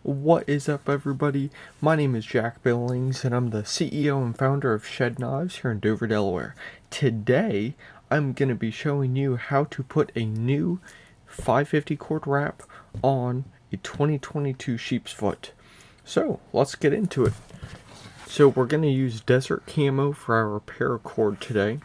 What is up, everybody? My name is Jack Billings, and I'm the CEO and founder of Shedknives here in Dover, Delaware. Today, I'm going to be showing you how to put a new 550 cord wrap on a 2022 sheep's foot. So, let's get into it. So, we're going to use desert camo for our paracord today.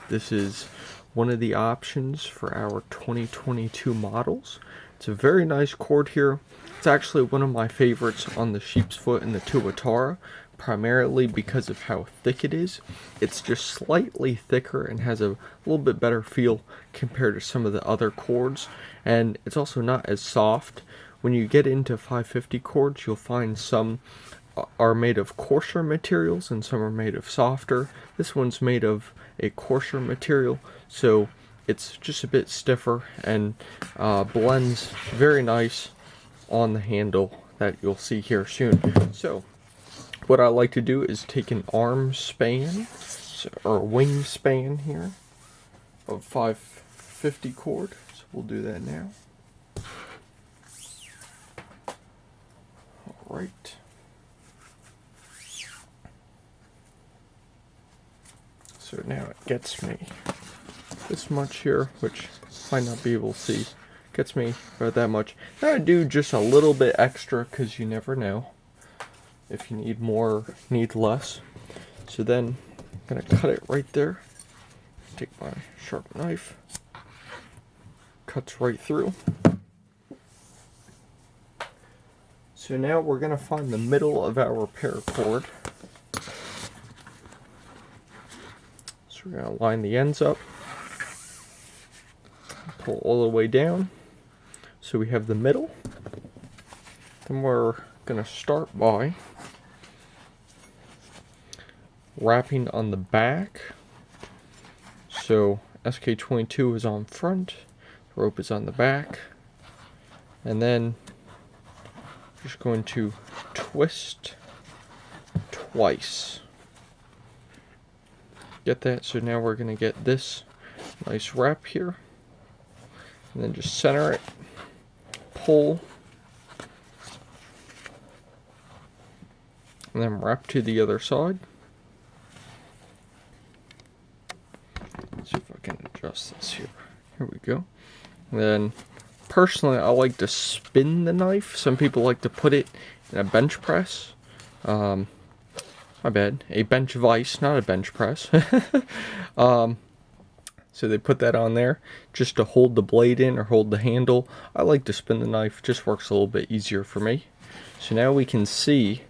This is one of the options for our 2022 models. It's a very nice cord here. It's actually one of my favorites on the sheep's foot and the Tuatara, primarily because of how thick it is. It's just slightly thicker and has a little bit better feel compared to some of the other cords, and it's also not as soft. When you get into 550 cords, you'll find some are made of coarser materials and some are made of softer. This one's made of a coarser material, so it's just a bit stiffer and blends very nice on the handle that you'll see here soon. So what I like to do is take an arm span or wing span here of 550 cord. So we'll do that now. All right. So now it gets me this much here, which I might not be able to see. Gets me about that much. Now I do just a little bit extra because you never know if you need more or need less. So then I'm going to cut it right there. Take my sharp knife. Cuts right through. So now we're going to find the middle of our paracord. So we're going to line the ends up. Pull all the way down. So we have the middle. Then we're going to start by wrapping on the back. So SK22 is on front, the rope is on the back, and then just going to twist twice. Get that? So now we're going to get this nice wrap here, and then just center it. Pull, and then wrap to the other side. Let's see if I can adjust this here. Here we go. And then, personally, I like to spin the knife. Some people like to put it in a bench press. My bad. A bench vise, not a bench press. So they put that on there just to hold the blade in or hold the handle. I like to spin the knife, just works a little bit easier for me. So now we can see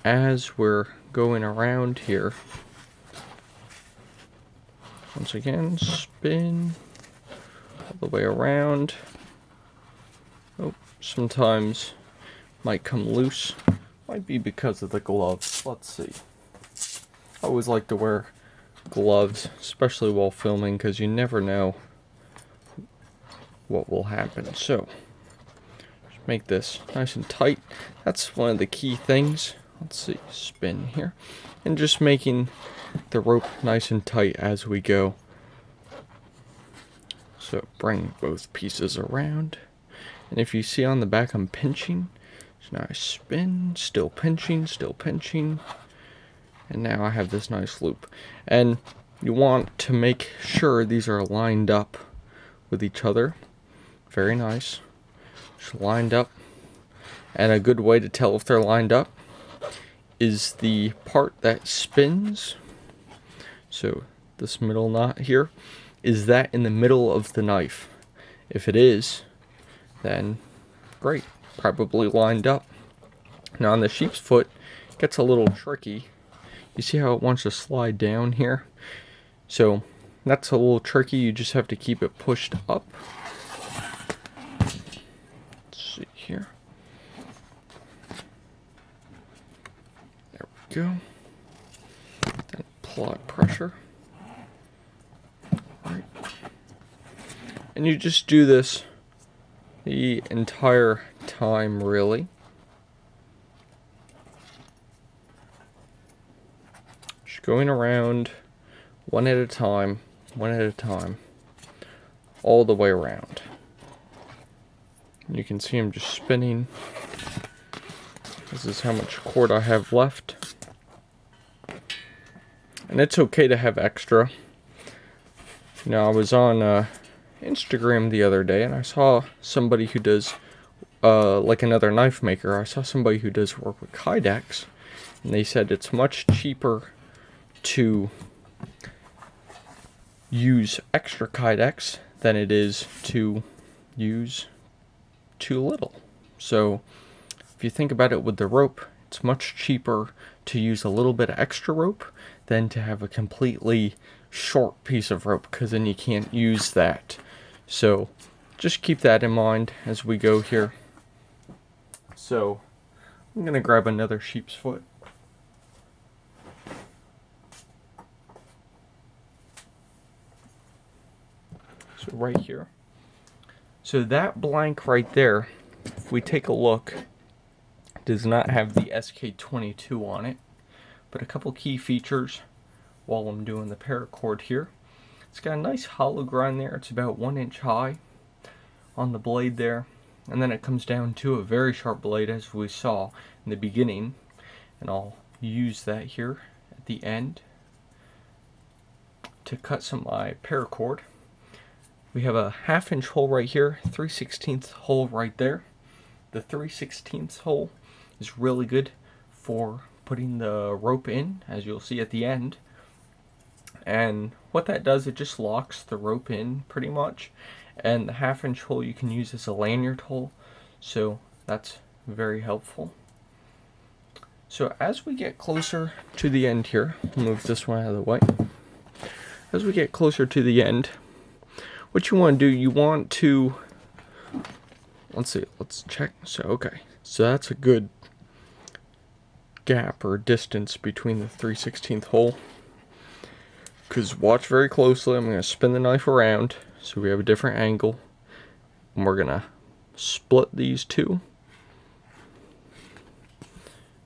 as we're going around here. Once again, spin all the way around. Oh, sometimes might come loose. Might be because of the gloves. Let's see. I always like to wear gloves, especially while filming, because you never know what will happen. So just make this nice and tight. That's one of the key things. Let's see, spin here, and just making the rope nice and tight as we go. So bring both pieces around, and if you see on the back I'm pinching, so now I spin, still pinching, and now I have this nice loop. And you want to make sure these are lined up with each other. Very nice. Just lined up. And a good way to tell if they're lined up is the part that spins. So this middle knot here, is that in the middle of the knife? If it is, then great. Probably lined up. Now on the sheep's foot, it gets a little tricky. You see how it wants to slide down here? So that's a little tricky. You just have to keep it pushed up. Let's see here. There we go. Then apply pressure. Right. And you just do this the entire time, really. Going around one at a time, all the way around. You can see I'm just spinning This is how much cord I have left. And it's okay to have extra. You know, I was on Instagram the other day and I saw somebody who does, like another knife maker, I saw somebody who does work with kydex, and they said it's much cheaper to use extra kydex than it is to use too little. So if you think about it with the rope, it's much cheaper to use a little bit of extra rope than to have a completely short piece of rope, because then you can't use that. So just keep that in mind as we go here. So I'm going to grab another sheep's foot. So right here. So that blank right there, if we take a look, does not have the SK22 on it. But a couple key features while I'm doing the paracord here. It's got a nice hollow grind there. It's about 1 inch high on the blade there. And then it comes down to a very sharp blade, as we saw in the beginning. And I'll use that here at the end to cut some of my paracord. We have a 1/2 inch hole right here, 3/16 hole right there. The 3/16 hole is really good for putting the rope in, as you'll see at the end. And what that does, it just locks the rope in pretty much. And the 1/2 inch hole you can use as a lanyard hole, so that's very helpful. So as we get closer to the end here, I'll move this one out of the way. As we get closer to the end, what you want to do, you want to, let's see, let's check. So okay, so that's a good gap or distance between the 3/16 hole. Because watch very closely, I'm going to spin the knife around so we have a different angle, and we're going to split these two.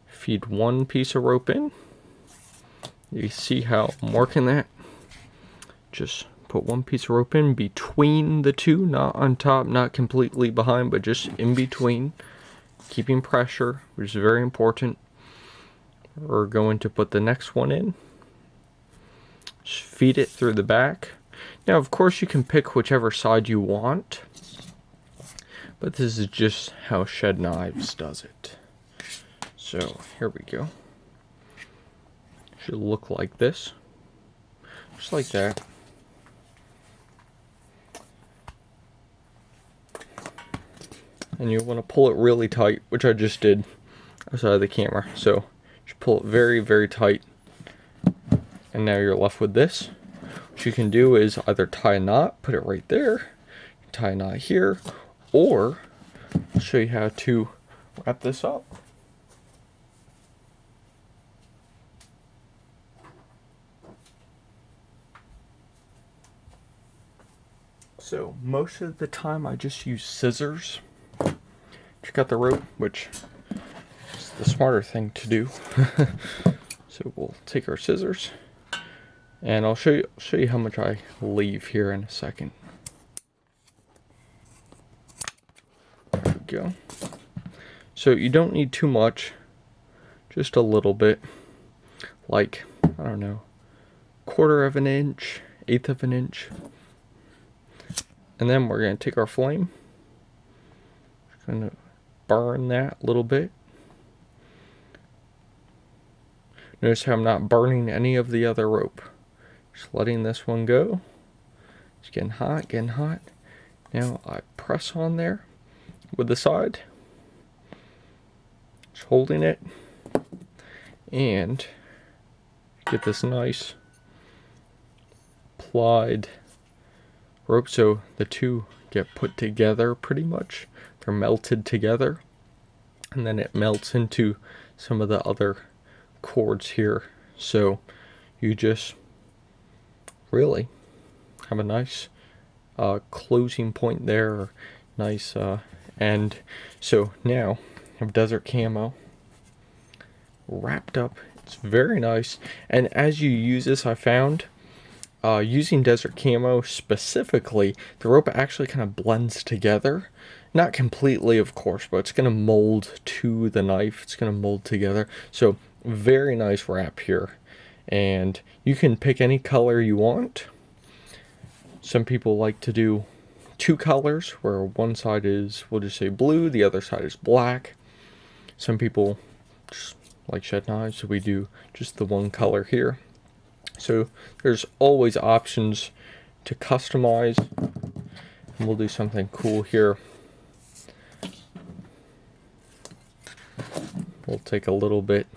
Feed one piece of rope in. You see how I'm working that? Just put one piece of rope in between the two, not on top, not completely behind, but just in between, keeping pressure, which is very important. We're going to put the next one in. Just feed it through the back. Now, of course, you can pick whichever side you want, but this is just how shedknives does it. So here we go. Should look like this, just like that. And you want to pull it really tight, which I just did outside of the camera. So just pull it very, very tight. And now you're left with this. What you can do is either tie a knot, put it right there, tie a knot here, or I'll show you how to wrap this up. So most of the time I just use scissors to cut the rope, which is the smarter thing to do. So we'll take our scissors, and I'll show you how much I leave here in a second. There we go. So you don't need too much, just a little bit, like, I don't know, 1/4 of an inch, 1/8 of an inch. And then we're going to take our flame, going to burn that a little bit. Notice how I'm not burning any of the other rope. Just letting this one go. It's getting hot, getting hot. Now I press on there with the side. Just holding it. And get this nice plied rope, so the two get put together pretty much. They're melted together, and then it melts into some of the other cords here. So you just really have a nice closing point there, nice end. So now I have desert camo wrapped up. It's very nice, and as you use this, I found using desert camo specifically, the rope actually kind of blends together. Not completely, of course, but it's going to mold to the knife. It's going to mold together. So very nice wrap here. And you can pick any color you want. Some people like to do two colors, where one side is, we'll just say blue, the other side is black. Some people just like shed knives, so we do just the one color here. So there's always options to customize. And we'll do something cool here. We'll take a little bit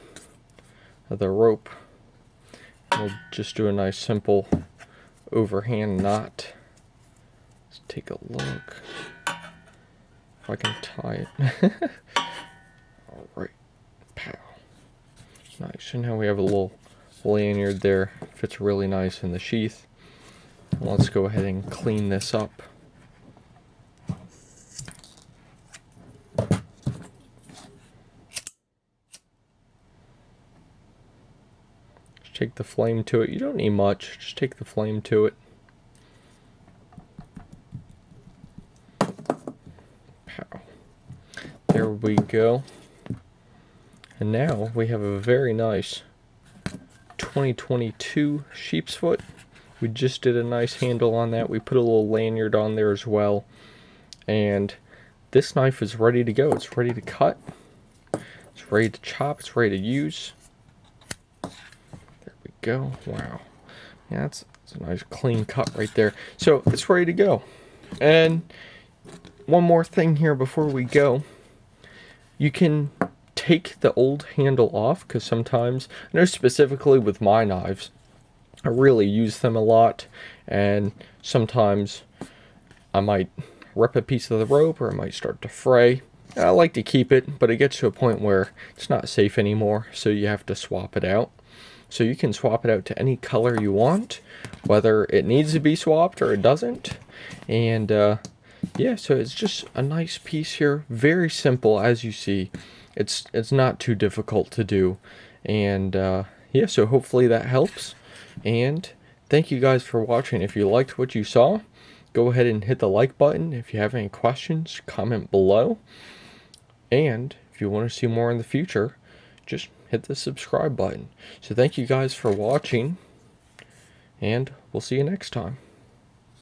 of the rope. We'll just do a nice simple overhand knot. Let's take a look if I can tie it. Alright, pow. Nice, and now we have a little lanyard there. Fits really nice in the sheath. Let's go ahead and clean this up. Take the flame to it. You don't need much, just take the flame to it. Pow. There we go. And now we have a very nice 2022 sheep's foot. We just did a nice handle on that. We put a little lanyard on there as well. And this knife is ready to go. It's ready to cut. It's ready to chop. It's ready to use. Go. Wow. Yeah, that's a nice clean cut right there. So it's ready to go. And one more thing here before we go. You can take the old handle off, because sometimes, I know specifically with my knives, I really use them a lot, and sometimes I might rip a piece of the rope, or it might start to fray. I like to keep it, but it gets to a point where it's not safe anymore, so you have to swap it out. So you can swap it out to any color you want, whether it needs to be swapped or it doesn't. And yeah, so it's just a nice piece here. Very simple, as you see. It's not too difficult to do. And yeah, so hopefully that helps. And thank you guys for watching. If you liked what you saw, go ahead and hit the like button. If you have any questions, comment below. And if you want to see more in the future, just hit the subscribe button. So thank you guys for watching, and we'll see you next time.